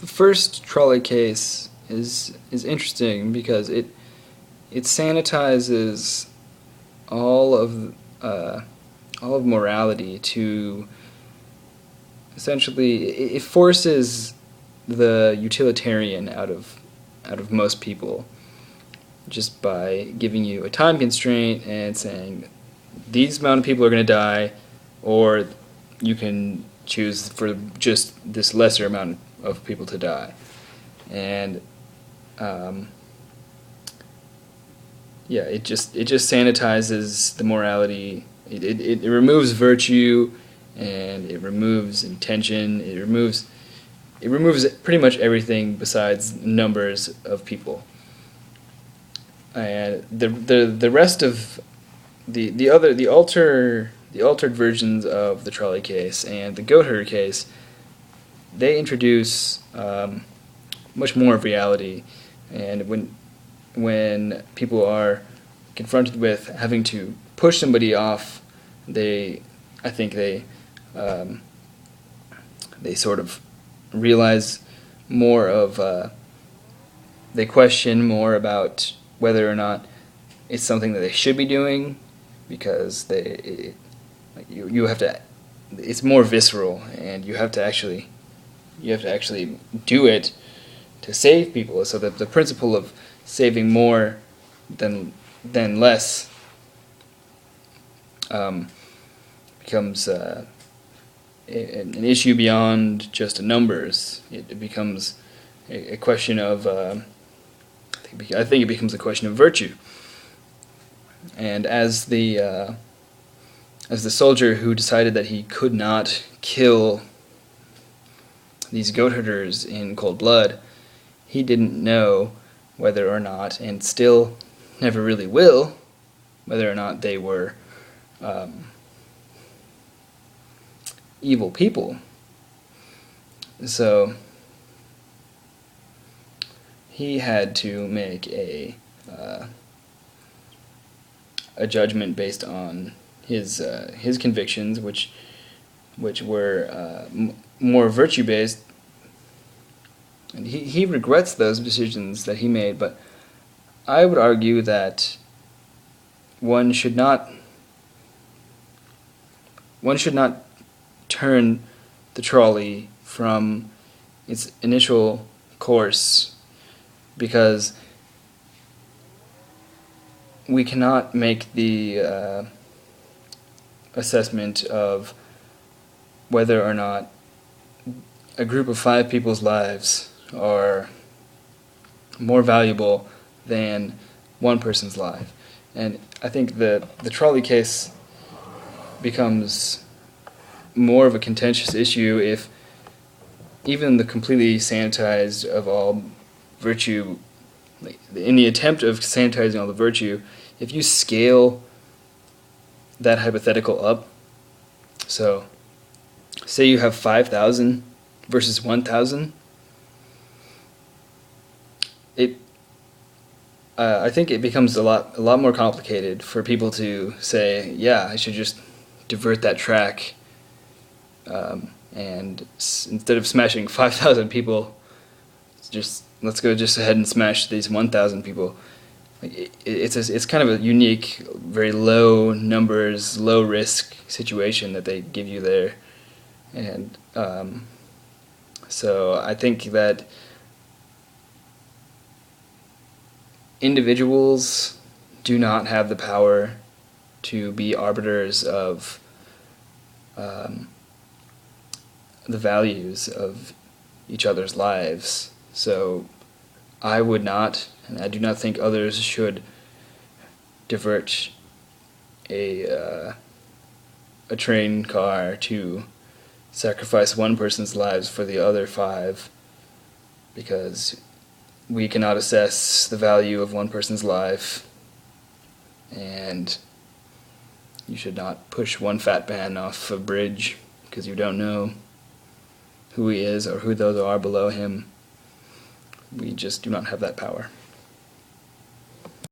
the first trolley case is interesting because it sanitizes all of uh, all of morality to essentially it forces the utilitarian out of most people just by giving you a time constraint and saying these amount of people are going to die, or you can choose for just this lesser amount of people to die. And um, yeah, it just sanitizes the morality. It removes virtue, and it removes intention. It removes pretty much everything besides numbers of people. And the rest of the altered versions of the trolley case and the goat herder case, they introduce much more of reality. And when people are confronted with having to push somebody off, I think they sort of realize more of they question more about whether or not it's something that they should be doing, because you have to, it's more visceral, and you have to actually do it to save people. So that the principle of saving more than less becomes an issue beyond just numbers. It becomes a question of I think it becomes a question of virtue. And as the soldier who decided that he could not kill these goat herders in cold blood, he didn't know whether or not, and still never really will, whether or not they were evil people. So he had to make a judgment based on his convictions, which were more virtue based. And he regrets those decisions that he made, but I would argue that one should not turn the trolley from its initial course, because we cannot make the assessment of whether or not a group of 5 people's lives are more valuable than one person's life. And I think the trolley case becomes more of a contentious issue if even the completely sanitized of all virtue, like in the attempt of sanitizing all the virtue, if you scale that hypothetical up, so say you have 5,000 versus 1,000, I think it becomes a lot more complicated for people to say, yeah, I should just divert that track, and instead of smashing 5,000 people, let's go just ahead and smash these 1,000 people. Like it's kind of a unique, very low numbers, low risk situation that they give you there, and so I think that individuals do not have the power to be arbiters of the values of each other's lives. So I would not, and I do not think others should, divert a train car to sacrifice one person's lives for the other 5, because we cannot assess the value of one person's life, and you should not push one fat man off a bridge because you don't know who he is or who those are below him. We just do not have that power.